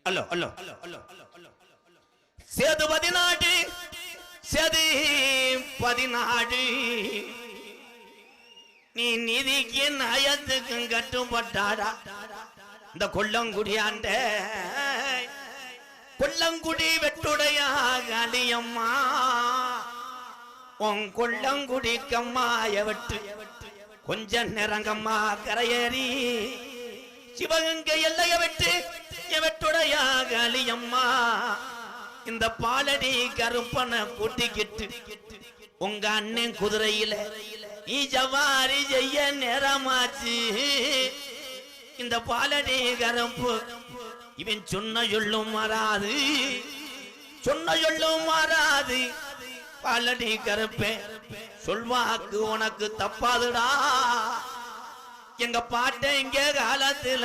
அல்லோ அல்லோ சேது 14 சேது 14 நீ நிதிக்கு நயத்துக்கு கட்டுப்பட்டாடா இந்த கொல்லங்குடியாண்ட கொல்லங்குடி வெட்டுடையா காளியம்மா உன் கொல்லங்குடி கம்மாய வெட்டு கொஞ்ச நேரங்கம்மா கரையேறி சிவகங்கை எல்லைய வெட்டு வெட்டுடையா காளியம்மா இந்த பாலடி கருப்பனை கூட்டிக்கிட்டு உங்க அண்ணன் குதிரையில நீ ஜவாரி செய்ய நேரமாச்சு இந்த பாலடி கருப்பு இவன் சொன்ன சொல்லும் மாறாது சொன்ன சொல்லும் மாறாது பாலடி கருப்பே சொல்வாக்கு உனக்கு தப்பாதுடா எங்க பாட்ட இங்க காலத்துல